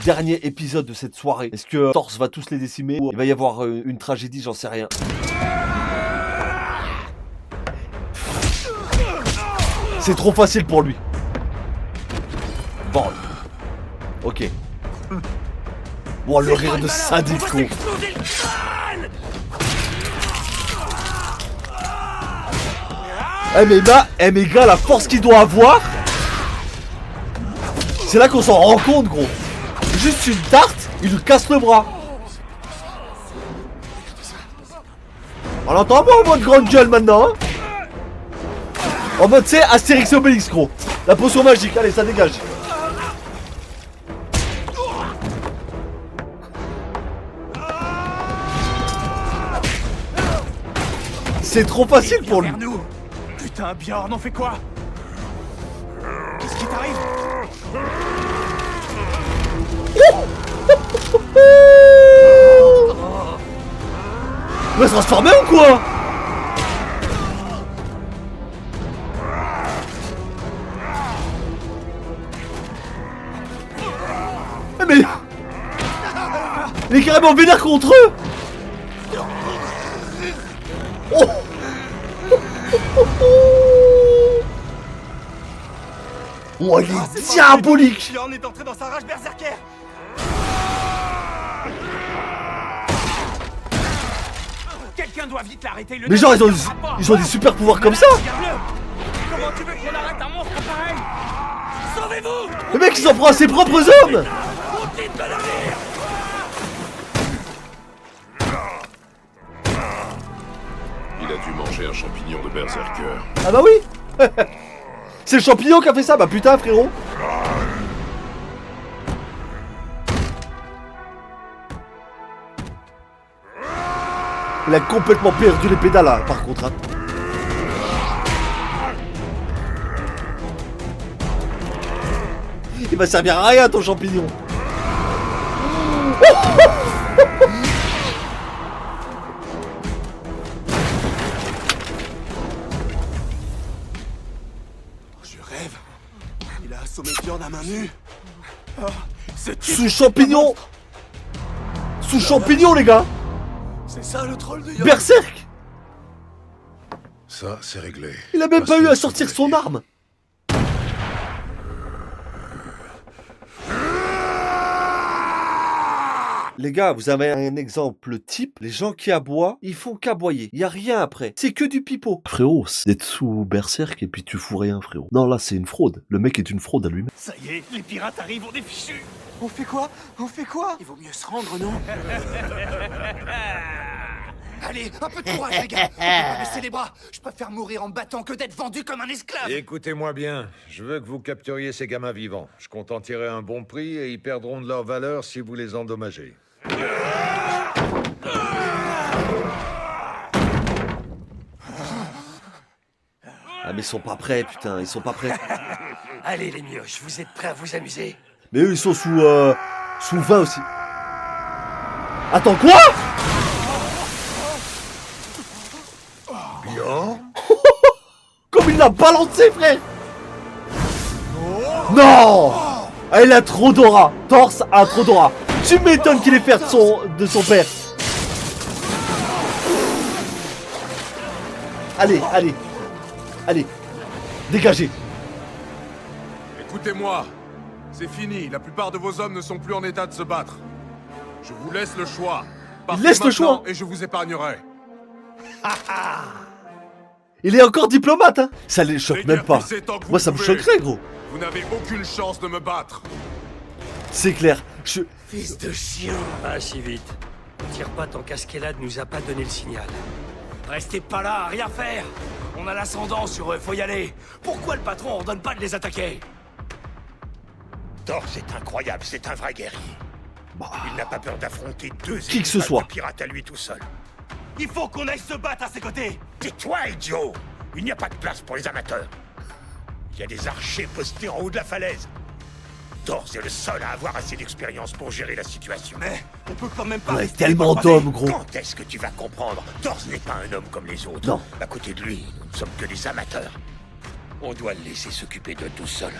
Dernier épisode de cette soirée. Est-ce que Torse va tous les décimer ou il va y avoir une tragédie, j'en sais rien. C'est trop facile pour lui. Bon. Ok. Bon, le rire de sadique, con. Mais gars, la force qu'il doit avoir, c'est là qu'on s'en rend compte, gros. Juste une tarte, il lui casse le bras. On entend pas en mode grande gueule maintenant, hein. En mode, tu sais, Astérix et Obélix, gros. La potion magique, allez, ça dégage. C'est trop facile pour lui. Putain, Bjorn, on fait quoi? Qu'est-ce qui t'arrive? Il va se transformer ou quoi? Mais... il est carrément vénère contre eux. Oh. Oh, il est diabolique. Bjorn est entré dans sa rage berserker. Quelqu'un doit vite l'arrêter. Mais genre ils ont des super pouvoirs comme ça. Comment tu veux qu'on arrête un monstre pareil? Sauvez-vous! Le mec il s'en prend à ses propres hommes. Il a dû manger un champignon de berserker. Ah bah oui. C'est le champignon qui a fait ça. Bah putain frérot. Il a complètement perdu les pédales là, par contre, hein. Il va servir à rien ton champignon. Je rêve. Il a assommé Bjorn à main nue. Oh, Sous champignon. Sous champignon les gars. c'est ça le troll de York. Berserk. Ça, c'est réglé. Il a même pas eu à sortir son arme. Les gars, vous avez un exemple type. Les gens qui aboient, ils font qu'aboyer. Y a rien après. C'est que du pipeau. Frérot, c'est sous Berserk et puis tu fous rien, frérot. Non, là, c'est une fraude. Le mec est une fraude à lui-même. Ça y est, les pirates arrivent, on est fichus. On fait quoi? On fait quoi? Il vaut mieux se rendre, non? Allez, un peu de courage, les gars. On peut pas baisser les bras. Je préfère mourir en me battant que d'être vendu comme un esclave. Écoutez-moi bien, je veux que vous capturiez ces gamins vivants. Je compte en tirer un bon prix et ils perdront de leur valeur si vous les endommagez. Ah, mais ils sont pas prêts, putain. Ils sont pas prêts. Allez, les mioches, vous êtes prêts à vous amuser? Mais eux, ils sont sous 20 aussi. Attends, quoi? Comme il l'a balancé, frère. Non. Ah, il a trop d'aura. Torse a trop d'aura. Tu m'étonnes qu'il ait fait de son père. Allez, allez. Allez. Dégagez. Écoutez-moi, c'est fini. La plupart de vos hommes ne sont plus en état de se battre. Je vous laisse le choix. Partez laisse le maintenant choix. et je vous épargnerai. Il est encore diplomate, hein. Ça les choque même pas. Déguerpissez tant que vous Moi, ça me pouvez. choquerait, gros. Vous n'avez aucune chance de me battre. C'est clair. Fils de chien. Pas si vite. Tire pas tant qu'Askelad nous a pas donné le signal. Restez pas là, à rien faire. On a l'ascendant sur eux, faut y aller. Pourquoi le patron ordonne pas de les attaquer? Thor, c'est incroyable, c'est un vrai guerrier. Il n'a pas peur d'affronter deux Qui que ce soit. pirates à lui tout seul. Il faut qu'on aille se battre à ses côtés. Tais-toi, idiot! Il n'y a pas de place pour les amateurs. Il y a des archers postés en haut de la falaise. Thor est le seul à avoir assez d'expérience pour gérer la situation. Mais on peut quand même pas... Ouais, rester tellement les bras croisés. d'hommes, gros. Quand est-ce que tu vas comprendre? Thor n'est pas un homme comme les autres. Non. À côté de lui, nous ne sommes que des amateurs. On doit le laisser s'occuper de tout seul.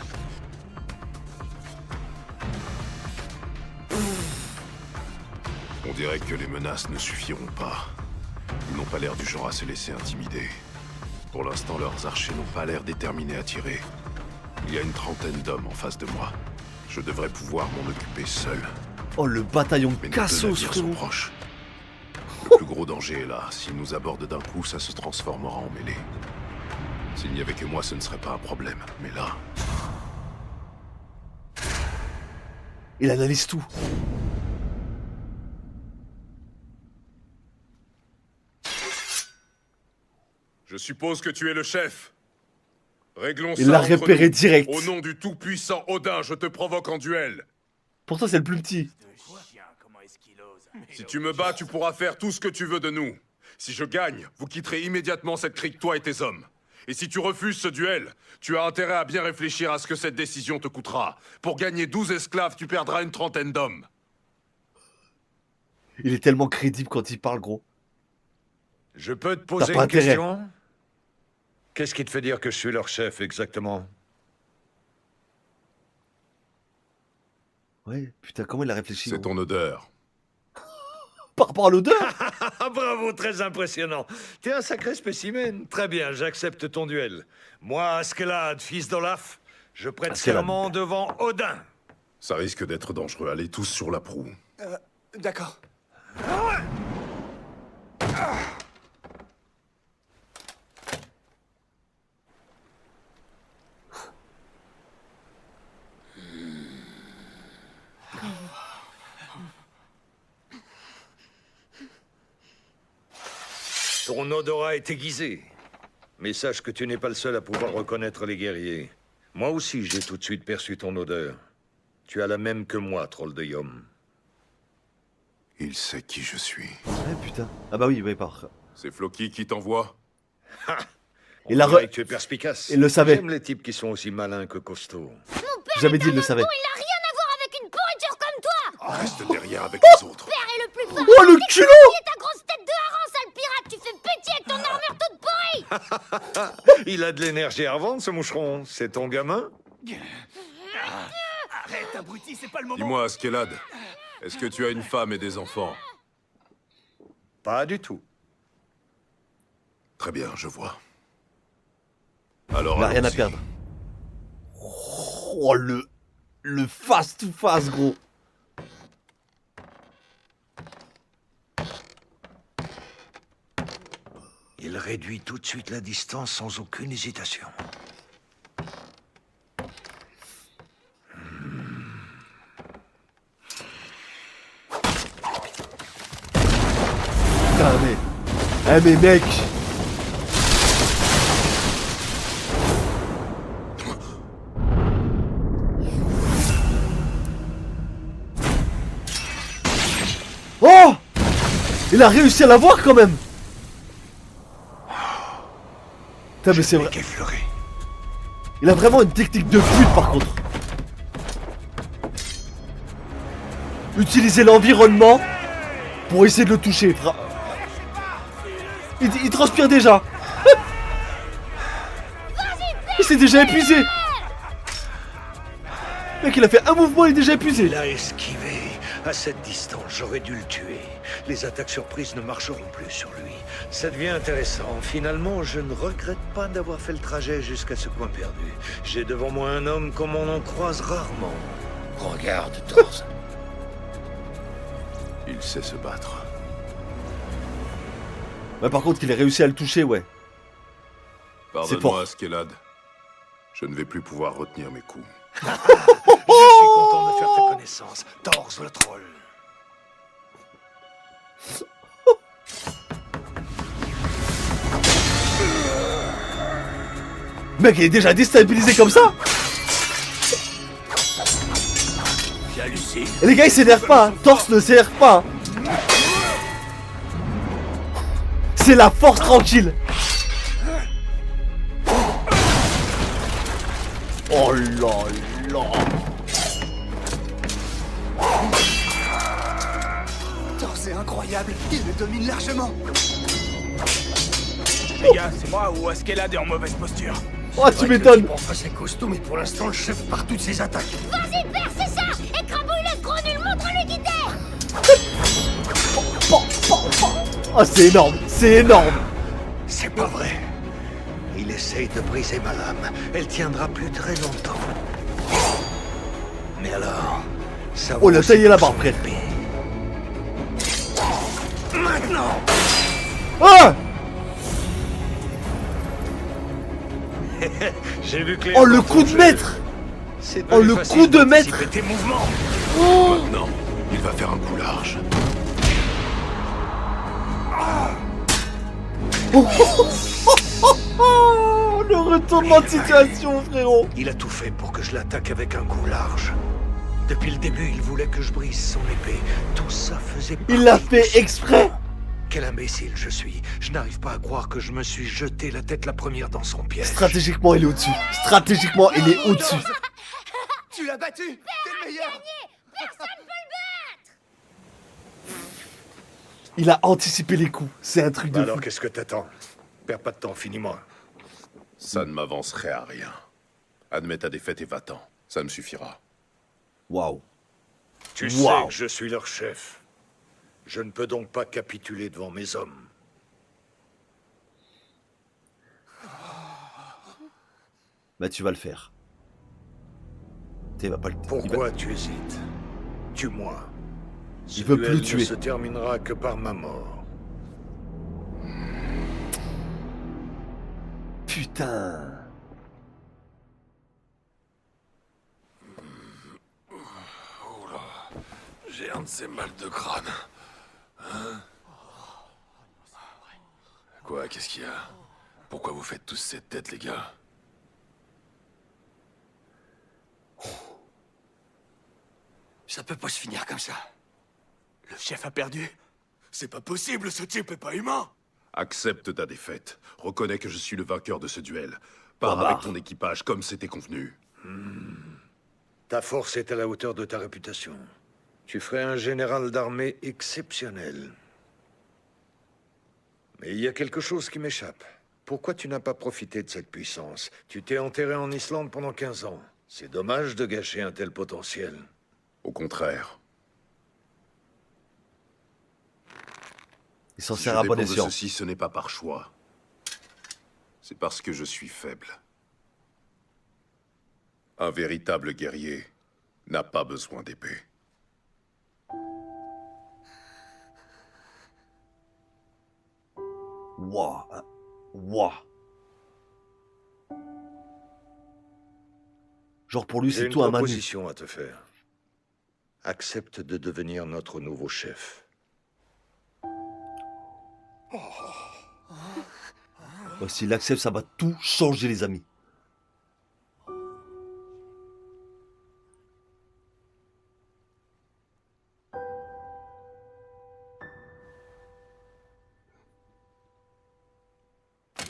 On dirait que les menaces ne suffiront pas. Ils n'ont pas l'air du genre à se laisser intimider. Pour l'instant, leurs archers n'ont pas l'air déterminés à tirer. Il y a une trentaine d'hommes en face de moi. Je devrais pouvoir m'en occuper seul. Oh, le bataillon Mais nos deux Cassos, navires sont frérot. proches. Le plus gros danger est là. S'ils nous abordent d'un coup, ça se transformera en mêlée. S'il n'y avait que moi, ce ne serait pas un problème. Mais là, Il analyse tout. je suppose que tu es le chef. Réglons Il ça l'a entre repéré nous. direct. Au nom du tout-puissant Odin, je te provoque en duel. Pourtant, c'est le plus petit. Si tu me bats, tu pourras faire tout ce que tu veux de nous. Si je gagne, vous quitterez immédiatement cette crique, toi et tes hommes. Et si tu refuses ce duel, tu as intérêt à bien réfléchir à ce que cette décision te coûtera. Pour gagner 12 esclaves, tu perdras une trentaine d'hommes. Il est tellement crédible quand il parle, gros. Je peux te poser pas une intérêt. question? Qu'est-ce qui te fait dire que je suis leur chef, exactement? Ouais, putain, comment il a réfléchi. C'est gros. ton odeur. Par rapport à l'odeur. Ah, bravo, très impressionnant. T'es un sacré spécimen. Très bien, j'accepte ton duel. Moi, Askeladd, fils d'Olaf, je prête Askeladd. serment devant Odin. Ça risque d'être dangereux. Allez tous sur la proue. D'accord. Ton odorat est aiguisé. Mais sache que tu n'es pas le seul à pouvoir reconnaître les guerriers. Moi aussi, j'ai tout de suite perçu ton odeur. Tu as la même que moi, troll de Yom. Il sait qui je suis. Ouais, putain. Ah bah oui, par. C'est Floki qui t'envoie? On Il a dirait que tu es perspicace. Il le savait. J'aime les types qui sont aussi malins que costauds. J'avais dit, il le savait. Il a rien à voir avec une pourriture comme toi. Reste derrière avec les autres. Père est le plus fort. Oh, le culot. Et ta grosse tête de hareng, sale pirate, tu fais pitié avec ton armure toute pourrie. Il a de l'énergie à revendre, ce moucheron. C'est ton gamin? Arrête, abruti, c'est pas le moment. Dis-moi, Askeladd, est-ce que tu as une femme et des enfants? Pas du tout. Très bien, je vois. Alors, Il a rien à allons-y. perdre. Oh, le face to face, gros. Il réduit tout de suite la distance sans aucune hésitation. Putain, mais. Eh, mais mec. Oh! Il a réussi à l'avoir quand même. Putain, mais c'est vrai. Effleuré. Il a vraiment une technique de pute par contre. Utiliser l'environnement pour essayer de le toucher. Il transpire déjà. Il s'est déjà épuisé. Mec, il a fait un mouvement, il est déjà épuisé. Il a esquivé. À cette distance, j'aurais dû le tuer. Les attaques surprises ne marcheront plus sur lui. Ça devient intéressant. Finalement, je ne regrette pas d'avoir fait le trajet jusqu'à ce coin perdu. J'ai devant moi un homme comme on en croise rarement. Regarde, Thor. Il sait se battre. Ouais, par contre, il a réussi à le toucher, ouais. fort. Pardonne-moi, Askeladd. Je ne vais plus pouvoir retenir mes coups. Je suis content de faire ta connaissance. Thors le troll. Mec, il est déjà déstabilisé comme ça. J'hallucine. Et les gars, ils s'énervent pas. Hein. Torse ne s'énerve pas. Hein. C'est la force tranquille. Oh là là. Thor, c'est incroyable. Il le domine largement. Les gars, c'est moi ou Askeladd est en mauvaise posture? Oh, tu m'étonnes. Bon, enfin, c'est costaud, mais pour l'instant, le chef par toutes ses attaques. Vas-y, père, c'est ça. Écrabouille-le, ce gros nul, montre-lui qui t'es. Oh, c'est énorme, c'est énorme. C'est pas vrai. Il essaye de briser ma lame. Elle tiendra plus très longtemps. Mais alors, ça va Oh, il a aussi taillé la pour barre, son frère. épée. Maintenant. Ah! J'ai vu que Oh, le coup de maître! Oh, le coup de maître! tes mouvements. Maintenant, il va faire un coup large. Oh, le retournement de situation, frérot! Il a tout fait pour que je l'attaque avec un coup large. Depuis le début, il voulait que je brise son épée. Tout ça faisait Il l'a partie de fait son exprès! plan. Quel imbécile je suis. Je n'arrive pas à croire que je me suis jeté la tête la première dans son piège. Stratégiquement, il est au-dessus. Stratégiquement, il est au-dessus. Tu l'as battu. T'es le meilleur. Il a anticipé les coups. C'est un truc de Alors fou. qu'est-ce que t'attends? Perds pas de temps, finis-moi. Ça ne m'avancerait à rien. Admets ta défaite et va-t'en. Ça me suffira. Waouh. Tu sais Wow. que je suis leur chef. Je ne peux donc pas capituler devant mes hommes. Bah, tu vas le faire. Tu vas pas le... Pourquoi tu hésites? Tue-moi. Ce Il veut duel plus tuer. ne se terminera que par ma mort. Putain. J'ai un de ces mal de crâne. Hein? Quoi, qu'est-ce qu'il y a? Pourquoi vous faites tous cette tête, les gars? Ça peut pas se finir comme ça. Le chef a perdu. C'est pas possible, ce type est pas humain. Accepte ta défaite. Reconnais que je suis le vainqueur de ce duel. Pars Barbare. avec ton équipage comme c'était convenu. Ta force est à la hauteur de ta réputation. Tu ferais un général d'armée exceptionnel. Mais il y a quelque chose qui m'échappe. Pourquoi tu n'as pas profité de cette puissance? Tu t'es enterré en Islande pendant 15 ans. C'est dommage de gâcher un tel potentiel. Au contraire, Il s'en si sert je à dépends bon de escient. ceci, ce n'est pas par choix. C'est parce que je suis faible. Un véritable guerrier n'a pas besoin d'épée. Waouh. Waouh. Genre pour lui, J'ai c'est une tout un manu. proposition à te faire. Accepte de devenir notre nouveau chef. Ouais, s'il accepte, ça va tout changer, les amis.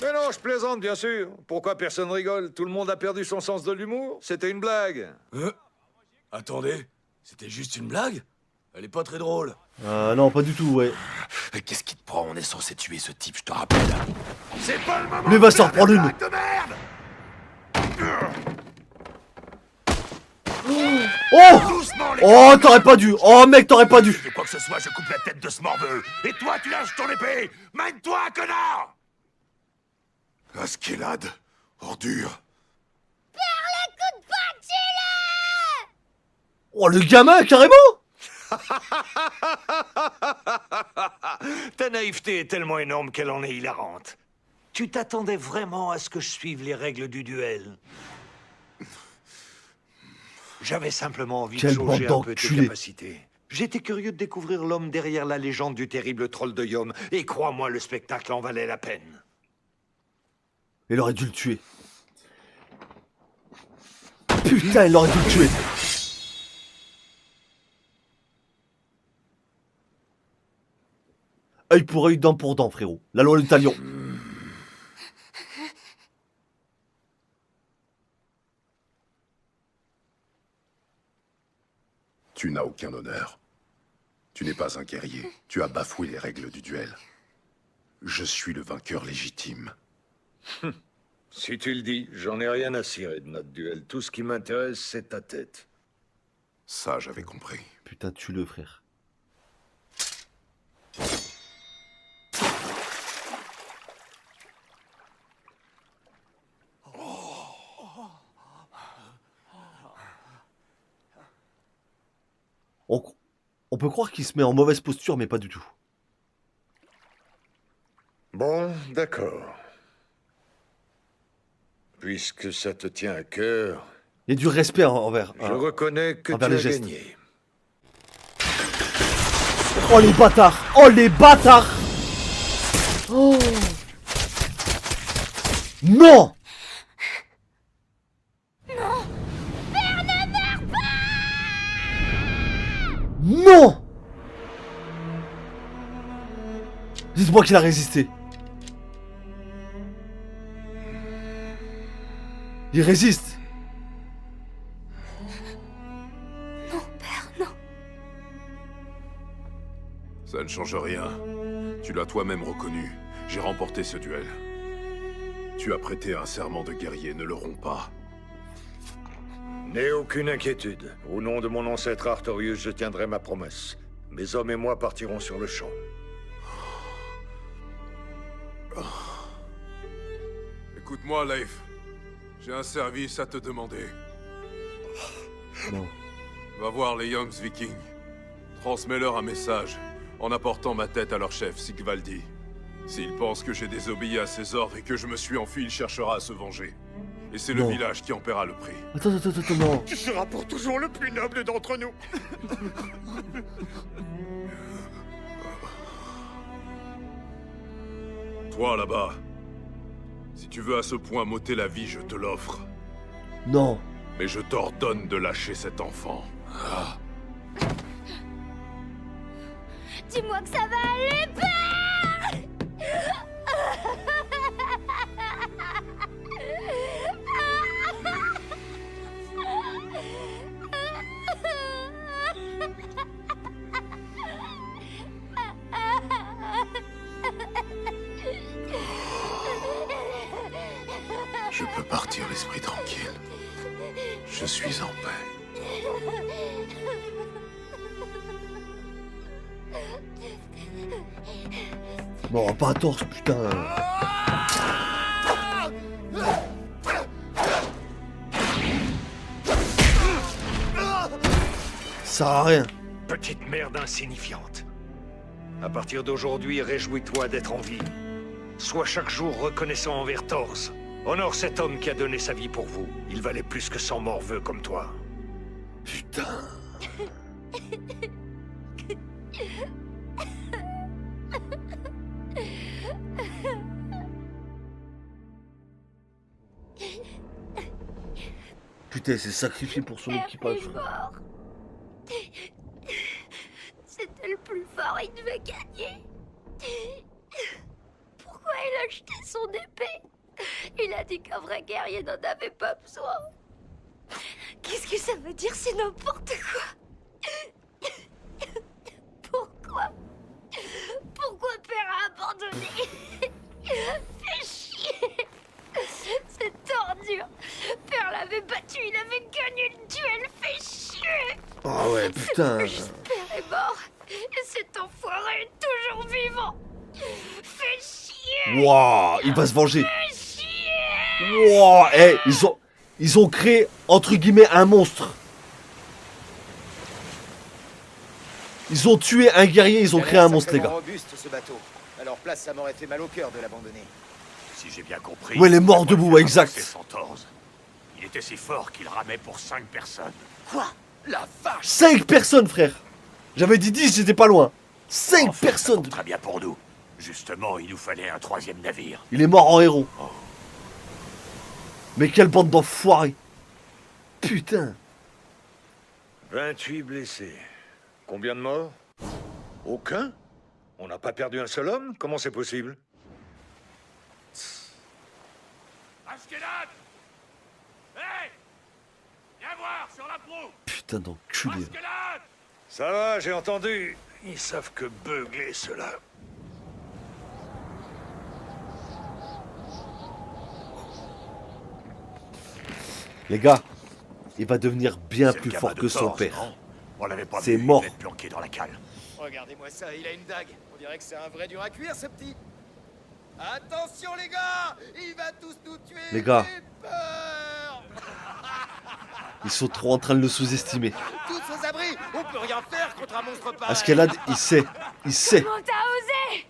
Mais non, je plaisante, bien sûr. Pourquoi personne rigole? Tout le monde a perdu son sens de l'humour. C'était une blague. Attendez, c'était juste une blague? Elle est pas très drôle. Non, pas du tout, ouais. Qu'est-ce qui te prend? On est censé tuer ce type, je te rappelle. C'est pas le moment. Lui va s'en reprendre une. De merde. Oh! Doucement, les Oh, t'aurais pas dû. Oh, mec, t'aurais pas dû. fais quoi que ce soit, je coupe la tête de ce morveux. Et toi, tu lâches ton épée. Mène-toi, connard. Askeladd, ordure. Oh, le gamin, carrément. Ta naïveté est tellement énorme qu'elle en est hilarante. Tu t'attendais vraiment à ce que je suive les règles du duel? J'avais simplement envie Quelle de jauger bande un peu tes d'enculés. capacités. J'étais curieux de découvrir l'homme derrière la légende du terrible troll de Yom. Et crois-moi, le spectacle en valait la peine. Il aurait dû le tuer. Putain, il aurait dû le tuer. Œil pour œil, dent pour dent, frérot. La loi du talion. Tu n'as aucun honneur. Tu n'es pas un guerrier. Tu as bafoué les règles du duel. Je suis le vainqueur légitime. Si tu le dis, j'en ai rien à cirer de notre duel. Tout ce qui m'intéresse, c'est ta tête. Ça, j'avais compris. Putain, tue-le, frère. On peut croire qu'il se met en mauvaise posture, mais pas du tout. Bon, d'accord. Puisque ça te tient à cœur, Il y a du respect envers. je reconnais que tu envers les as gestes. gagné. Oh les bâtards! Oh les bâtards! Oh! Non! Non! Dites-moi qu'il a résisté. Il résiste. Ça ne change rien. Tu l'as toi-même reconnu. J'ai remporté ce duel. Tu as prêté un serment de guerrier, ne le romps pas. N'aie aucune inquiétude. Au nom de mon ancêtre Artorius, je tiendrai ma promesse. Mes hommes et moi partirons sur le champ. Écoute-moi, Leif. J'ai un service à te demander. Non. Va voir les Youngs Vikings. Transmets-leur un message, en apportant ma tête à leur chef, Sigvaldi. S'il pense que j'ai désobéi à ses ordres et que je me suis enfui, il cherchera à se venger. Et c'est le Non. village qui en paiera le prix. Attends, non. Tu seras pour toujours le plus noble d'entre nous. Toi, là-bas, si tu veux à ce point m'ôter la vie, je te l'offre. Non. Mais je t'ordonne de lâcher cet enfant. Ah. Dis-moi que ça va aller, père! Je peux partir l'esprit tranquille. Je suis en paix. Non, pas à torse, putain. Ça sert à rien. Petite merde insignifiante. À partir d'aujourd'hui, réjouis-toi d'être en vie. Sois chaque jour reconnaissant envers Thors. Honore cet homme qui a donné sa vie pour vous. Il valait plus que 100 morveux comme toi. Putain. Putain, il s'est sacrifié pour son équipage. Est mort. C'était le plus fort, il devait gagner. Pourquoi il a jeté son épée? Il a dit qu'un vrai guerrier n'en avait pas besoin. Qu'est-ce que ça veut dire? C'est n'importe quoi. Pourquoi? Pourquoi Père a abandonné? Fais chier. C'est ordure. Père l'avait battu, il avait gagné le duel. Fais chier. Ah ouais, putain. Juste Père est mort. Et cet enfoiré est toujours vivant. Fais chier. Wouah, il va se venger. Fais chier. Wouah, eh, ils ont créé, entre guillemets, un monstre. Ils ont tué un guerrier, ils ont créé un monstre, les gars. Robuste, ce bateau. À leur place, ça m'aurait fait mal au cœur de l'abandonner. Si j'ai bien compris... Ouais, il est mort debout, ouais, exact. C'est sans Thors. Il était si fort qu'il ramait pour 5 personnes. Quoi? La vache! 5 personnes, frère. J'avais dit 10, j'étais pas loin. 5 En fait, ça personnes. tombe très bien pour nous. Justement, il nous fallait un 3e navire. Il est mort en héros. Mais quelle bande d'enfoirés. Putain. 28 blessés. Combien de morts? Aucun? On n'a pas perdu un seul homme? Comment c'est possible? Askelad! Hé! Viens voir, sur la proue! Putain d'enculé. Askelad! Ça va, j'ai entendu. Ils savent que beugler, ceux-là. Les gars, il va devenir bien C'est le plus gamin fort de que son Thors, père. non? On l'avait pas C'est vu, mort. il devait être planqué dans la cale. Regardez-moi ça, il a une dague. On dirait que c'est un vrai dur à cuire, ce petit. Attention, les gars! Il va tous nous tuer! Les gars. J'ai peur. Ils sont trop en train de le sous-estimer. Tous aux abris. On peut rien faire contre un monstre pareil. Askelad, il sait. Il sait. Comment t'as osé?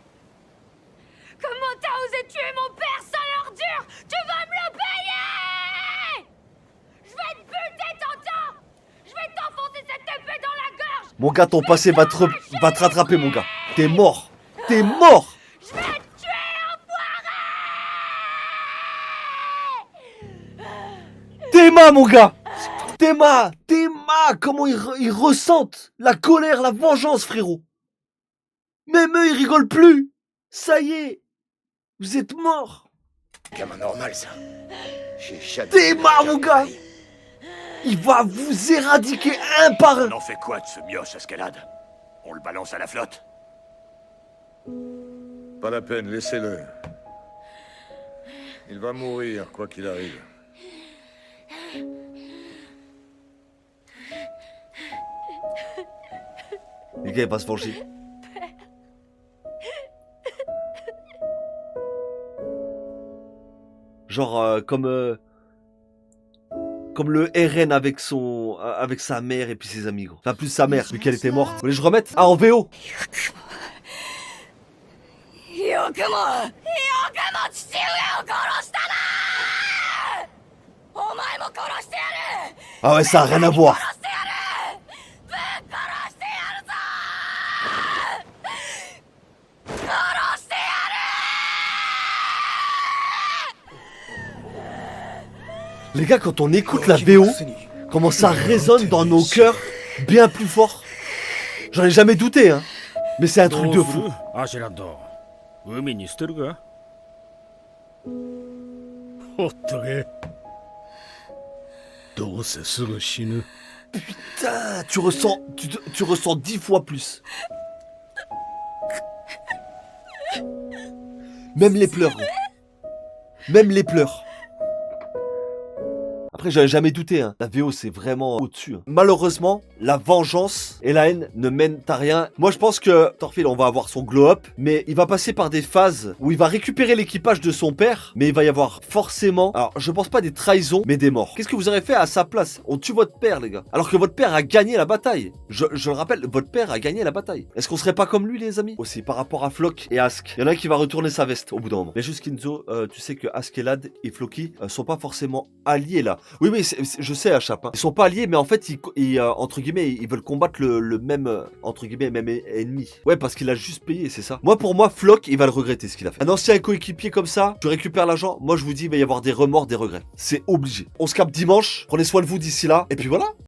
Comment t'as osé tuer mon père, sale ordure? Tu vas me le payer! Je vais te buter, t'entends? Je vais t'enfoncer cette épée dans la gorge! Mon gars, ton passé va te rattraper, mon gars. T'es mort. T'es mort. Je vais te tuer, enfoiré! Théma, mon gars. Théma. Comment ils ressentent la colère, la vengeance, frérot. Même eux, ils rigolent plus. Ça y est. Vous êtes morts. Gamin normal, ça. J'ai jamais Théma, mon gars. Il va vous éradiquer un par un. On en fait quoi de ce mioche escalade? On le balance à la flotte? Pas la peine, laissez-le. Il va mourir, quoi qu'il arrive. Les gars, il va se venger. Genre, comme le RN avec sa mère et puis ses amis, gros. Enfin, plus sa mère, vu qu'elle était morte. Vous voulez que je remette? Ah, en VO. よくも父上を殺したな！お前も殺してやる！ Ah ouais, ça a rien à voir. 殺してやる！ぶっ殺してやるぞ！殺してやる！ Les gars, quand on écoute la VO, comment ça résonne dans nos cœurs bien plus fort. J'en ai jamais douté, hein. Mais c'est un truc de fou. アシュラッド海に捨てるかほっとけどうせすぐ死ぬ Putain, tu ressens 10 fois plus. Même les pleurs, gros. Même les pleurs. Après, j'avais jamais douté, hein. La VO, c'est vraiment au-dessus. Hein. Malheureusement, la vengeance et la haine ne mènent à rien. Moi, je pense que Thorfinn, on va avoir son glow-up, mais il va passer par des phases où il va récupérer l'équipage de son père, mais il va y avoir forcément... Alors, je pense pas des trahisons, mais des morts. Qu'est-ce que vous aurez fait à sa place? On tue votre père, les gars. Alors que votre père a gagné la bataille. Je le rappelle, votre père a gagné la bataille. Est-ce qu'on serait pas comme lui, les amis? Aussi, par rapport à Floch et Ask. Il y en a un qui va retourner sa veste au bout d'un moment. Mais juste Kinzo, tu sais que Askelad et Floki sont pas forcément alliés, là. Oui, mais je sais, Achap. Hein. Ils sont pas alliés, mais en fait, entre guillemets, ils veulent combattre le même, entre guillemets, même ennemi. Ouais, parce qu'il a juste payé, c'est ça. Moi, pour moi, Floch, il va le regretter, ce qu'il a fait. Un ancien coéquipier comme ça, tu récupères l'argent. Moi, je vous dis, il va y avoir des remords, des regrets. C'est obligé. On se capte dimanche. Prenez soin de vous d'ici là. Et puis voilà.